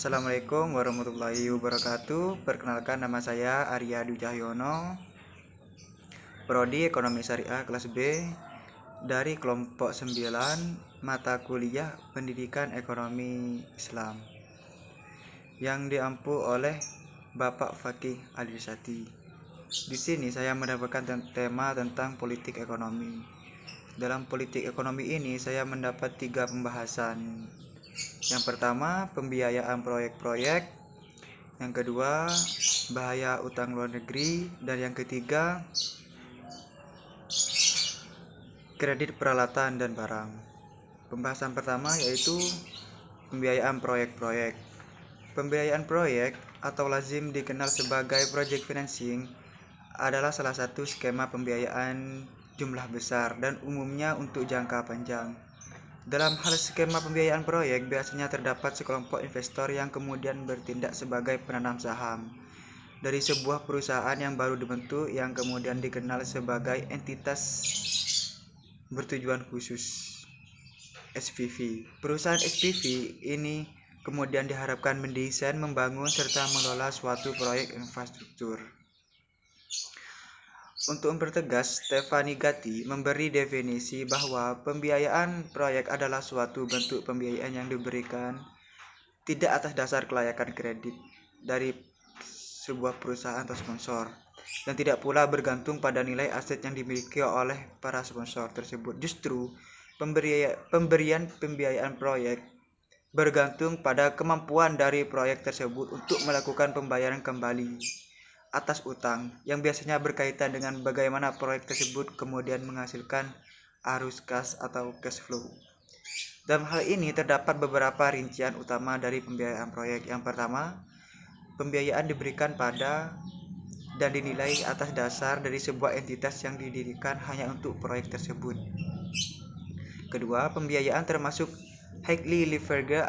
Assalamualaikum warahmatullahi wabarakatuh. Perkenalkan, nama saya Arya Dwi Cahyono, Prodi Ekonomi Syariah kelas B dari kelompok 9 mata kuliah Pendidikan Ekonomi Islam yang diampu oleh Bapak Fakih Alirsati. Di sini saya mendapatkan tema tentang politik ekonomi. Dalam politik ekonomi ini saya mendapat 3 pembahasan. Yang pertama, pembiayaan proyek-proyek. Yang kedua, bahaya utang luar negeri. Dan yang ketiga, kredit peralatan dan barang. Pembahasan pertama yaitu pembiayaan proyek-proyek. Pembiayaan proyek atau lazim dikenal sebagai project financing adalah salah satu skema pembiayaan jumlah besar dan umumnya untuk jangka panjang. Dalam hal skema pembiayaan proyek, biasanya terdapat sekelompok investor yang kemudian bertindak sebagai penanam saham dari sebuah perusahaan yang baru dibentuk yang kemudian dikenal sebagai entitas bertujuan khusus (SPV). Perusahaan SPV ini kemudian diharapkan mendesain, membangun, serta mengelola suatu proyek infrastruktur. Untuk mempertegas, Stefani Gatti memberi definisi bahwa pembiayaan proyek adalah suatu bentuk pembiayaan yang diberikan tidak atas dasar kelayakan kredit dari sebuah perusahaan atau sponsor, dan tidak pula bergantung pada nilai aset yang dimiliki oleh para sponsor tersebut. Justru, pemberian pembiayaan proyek bergantung pada kemampuan dari proyek tersebut untuk melakukan pembayaran kembali atas utang, yang biasanya berkaitan dengan bagaimana proyek tersebut kemudian menghasilkan arus kas atau cash flow. Dalam hal ini terdapat beberapa rincian utama dari pembiayaan proyek. Yang pertama, pembiayaan diberikan pada dan dinilai atas dasar dari sebuah entitas yang didirikan hanya untuk proyek tersebut. Kedua, pembiayaan termasuk highly leveraged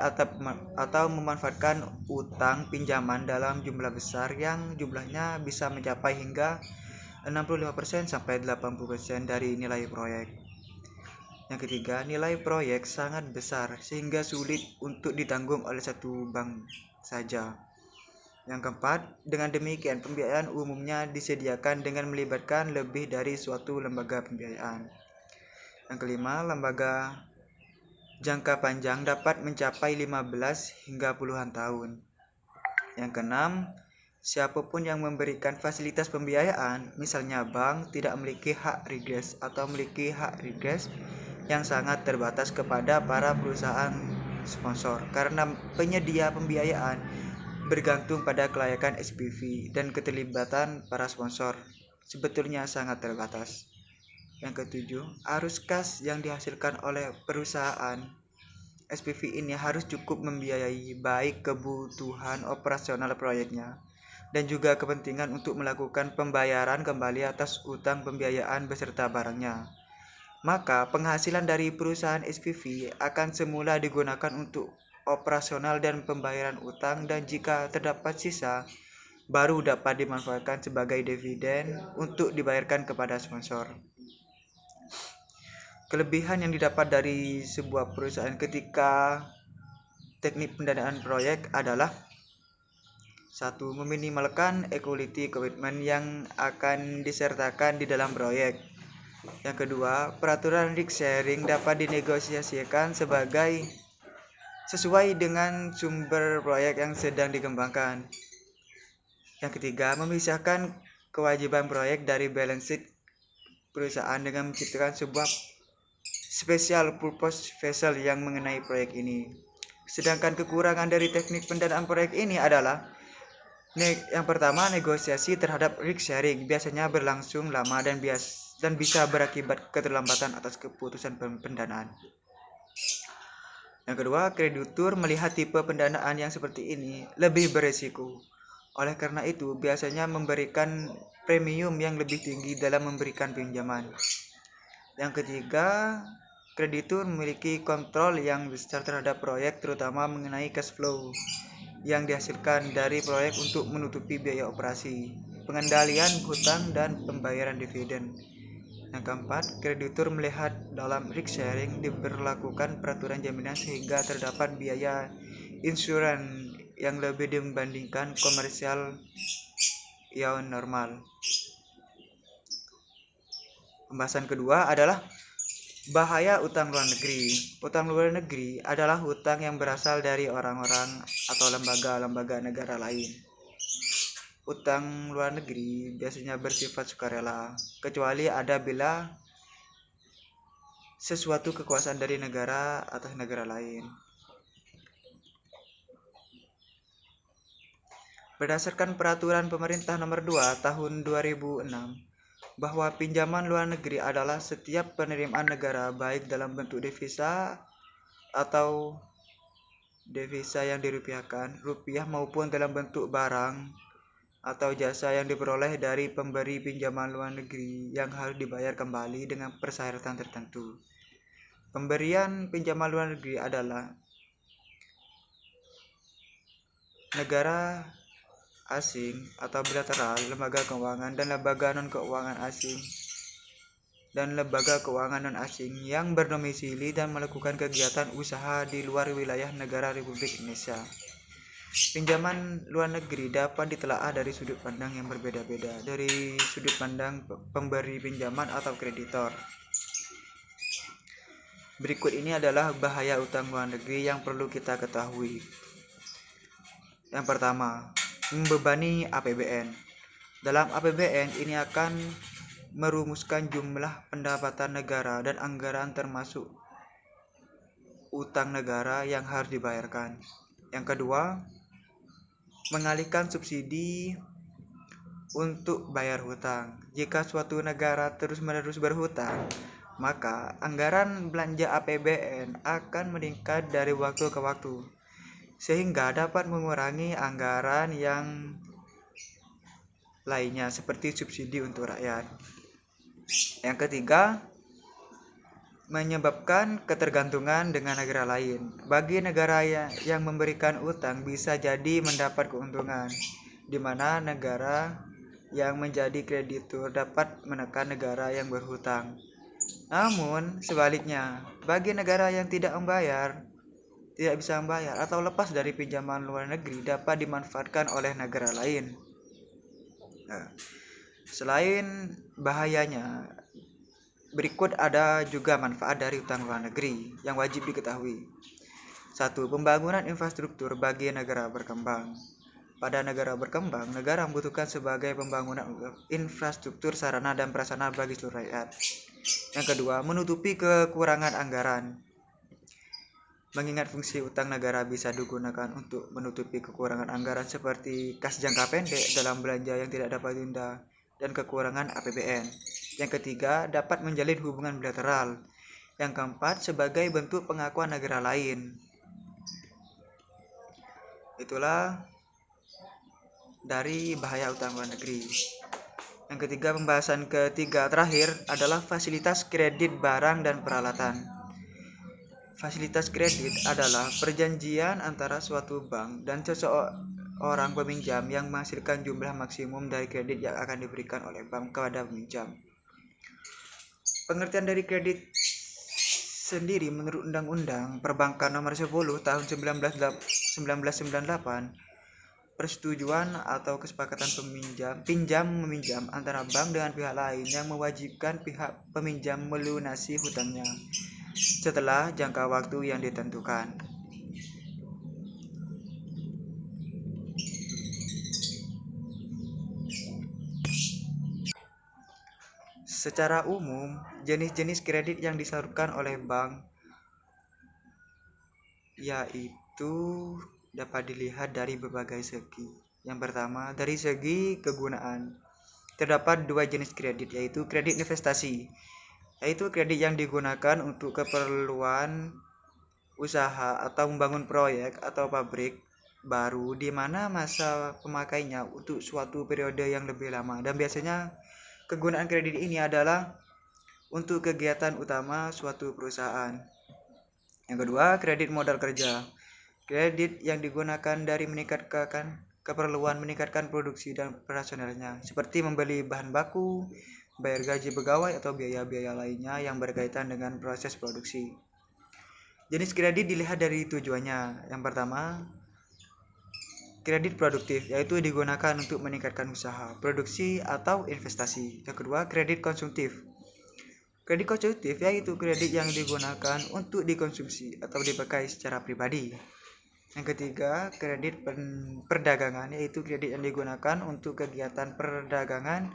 atau memanfaatkan utang pinjaman dalam jumlah besar yang jumlahnya bisa mencapai hingga 65% sampai 80% dari nilai proyek. Yang ketiga, nilai proyek sangat besar sehingga sulit untuk ditanggung oleh satu bank saja. Yang keempat, dengan demikian pembiayaan umumnya disediakan dengan melibatkan lebih dari suatu lembaga pembiayaan. Yang kelima, lembaga jangka panjang dapat mencapai 15 hingga puluhan tahun. Yang keenam, siapapun yang memberikan fasilitas pembiayaan, misalnya bank, tidak memiliki hak regress atau memiliki hak regress yang sangat terbatas kepada para perusahaan sponsor, karena penyedia pembiayaan bergantung pada kelayakan SPV dan keterlibatan para sponsor sebetulnya sangat terbatas. Yang ketujuh, arus kas yang dihasilkan oleh perusahaan SPV ini harus cukup membiayai baik kebutuhan operasional proyeknya dan juga kepentingan untuk melakukan pembayaran kembali atas utang pembiayaan beserta barangnya. Maka penghasilan dari perusahaan SPV akan semula digunakan untuk operasional dan pembayaran utang, dan jika terdapat sisa baru dapat dimanfaatkan sebagai dividen untuk dibayarkan kepada sponsor. Kelebihan yang didapat dari sebuah perusahaan ketika teknik pendanaan proyek adalah: 1. Meminimalkan equity commitment yang akan disertakan di dalam proyek. Yang kedua, peraturan risk sharing dapat dinegosiasikan sesuai dengan sumber proyek yang sedang dikembangkan. Yang ketiga, memisahkan kewajiban proyek dari balance sheet perusahaan dengan menciptakan sebuah special purpose vessel yang mengenai proyek ini. Sedangkan kekurangan dari teknik pendanaan proyek ini adalah: yang pertama, negosiasi terhadap risk sharing biasanya berlangsung lama dan bisa berakibat keterlambatan atas keputusan pendanaan. Yang kedua, kreditur melihat tipe pendanaan yang seperti ini lebih beresiko. Oleh karena itu, biasanya memberikan premium yang lebih tinggi dalam memberikan pinjaman. Yang ketiga, kreditur memiliki kontrol yang besar terhadap proyek, terutama mengenai cash flow yang dihasilkan dari proyek untuk menutupi biaya operasi, pengendalian hutang, dan pembayaran dividen. Yang keempat, kreditur melihat dalam risk sharing diberlakukan peraturan jaminan sehingga terdapat biaya insuran yang lebih dibandingkan komersial yang normal. Pembahasan kedua adalah bahaya utang luar negeri. Utang luar negeri adalah hutang yang berasal dari orang-orang atau lembaga-lembaga negara lain. Utang luar negeri biasanya bersifat sukarela, kecuali ada bila sesuatu kekuasaan dari negara atas negara lain. Berdasarkan peraturan pemerintah nomor 2 tahun 2006, bahwa pinjaman luar negeri adalah setiap penerimaan negara baik dalam bentuk devisa atau devisa yang dirupiahkan, rupiah maupun dalam bentuk barang atau jasa yang diperoleh dari pemberi pinjaman luar negeri yang harus dibayar kembali dengan persyaratan tertentu. Pemberian pinjaman luar negeri adalah negara asing atau bilateral, lembaga keuangan dan lembaga non-keuangan asing dan lembaga keuangan non-asing yang berdomisili dan melakukan kegiatan usaha di luar wilayah negara Republik Indonesia. Pinjaman luar negeri dapat ditelaah dari sudut pandang yang berbeda-beda, dari sudut pandang pemberi pinjaman atau kreditor. Berikut ini adalah bahaya utang luar negeri yang perlu kita ketahui. Yang pertama, membebani APBN. Dalam APBN ini akan merumuskan jumlah pendapatan negara dan anggaran termasuk utang negara yang harus dibayarkan. Yang kedua, mengalihkan subsidi untuk bayar hutang. Jika suatu negara terus-menerus berhutang, maka anggaran belanja APBN akan meningkat dari waktu ke waktu, sehingga dapat mengurangi anggaran yang lainnya seperti subsidi untuk rakyat. Yang ketiga, menyebabkan ketergantungan dengan negara lain. Bagi negara yang memberikan utang bisa jadi mendapat keuntungan, di mana negara yang menjadi kreditur dapat menekan negara yang berhutang. Namun sebaliknya, bagi negara yang tidak bisa membayar atau lepas dari pinjaman luar negeri dapat dimanfaatkan oleh negara lain. Selain bahayanya, berikut ada juga manfaat dari utang luar negeri yang wajib diketahui. 1. Pembangunan infrastruktur bagi negara berkembang. Pada negara berkembang, negara membutuhkan sebagai pembangunan infrastruktur sarana dan prasarana bagi seluruh rakyat. Yang kedua, menutupi kekurangan anggaran. Mengingat fungsi utang negara bisa digunakan untuk menutupi kekurangan anggaran seperti kas jangka pendek dalam belanja yang tidak dapat ditunda dan kekurangan APBN. Yang ketiga, dapat menjalin hubungan bilateral. Yang keempat, sebagai bentuk pengakuan negara lain. Itulah dari bahaya utang luar negeri. Yang ketiga, pembahasan ketiga terakhir adalah fasilitas kredit barang dan peralatan. Fasilitas kredit adalah perjanjian antara suatu bank dan seseorang peminjam yang menghasilkan jumlah maksimum dari kredit yang akan diberikan oleh bank kepada peminjam. Pengertian dari kredit sendiri menurut Undang-Undang Perbankan Nomor 10 Tahun 1998, persetujuan atau kesepakatan pinjam-meminjam antara bank dengan pihak lain yang mewajibkan pihak peminjam melunasi hutangnya setelah jangka waktu yang ditentukan. Secara umum, jenis-jenis kredit yang disalurkan oleh bank yaitu dapat dilihat dari berbagai segi. Yang pertama, dari segi kegunaan. Terdapat dua jenis kredit, yaitu kredit investasi, yaitu kredit yang digunakan untuk keperluan usaha atau membangun proyek atau pabrik baru di mana masa pemakainya untuk suatu periode yang lebih lama, dan biasanya kegunaan kredit ini adalah untuk kegiatan utama suatu perusahaan. Yang kedua, kredit modal kerja. Kredit yang digunakan dari meningkatkan keperluan meningkatkan produksi dan operasionalnya, seperti membeli bahan baku, bayar gaji pegawai atau biaya-biaya lainnya yang berkaitan dengan proses produksi. Jenis kredit dilihat dari tujuannya. Yang pertama, Kredit produktif yaitu digunakan untuk meningkatkan usaha, produksi atau investasi. Yang kedua, kredit konsumtif. Kredit konsumtif yaitu kredit yang digunakan untuk dikonsumsi atau dipakai secara pribadi. Yang ketiga, kredit perdagangan yaitu kredit yang digunakan untuk kegiatan perdagangan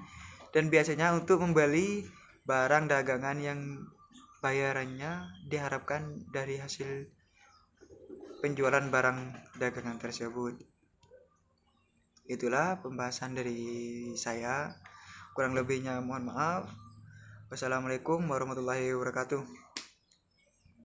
dan biasanya untuk membeli barang dagangan yang bayarannya diharapkan dari hasil penjualan barang dagangan tersebut. Itulah pembahasan dari saya. Kurang lebihnya mohon maaf. Wassalamualaikum warahmatullahi wabarakatuh.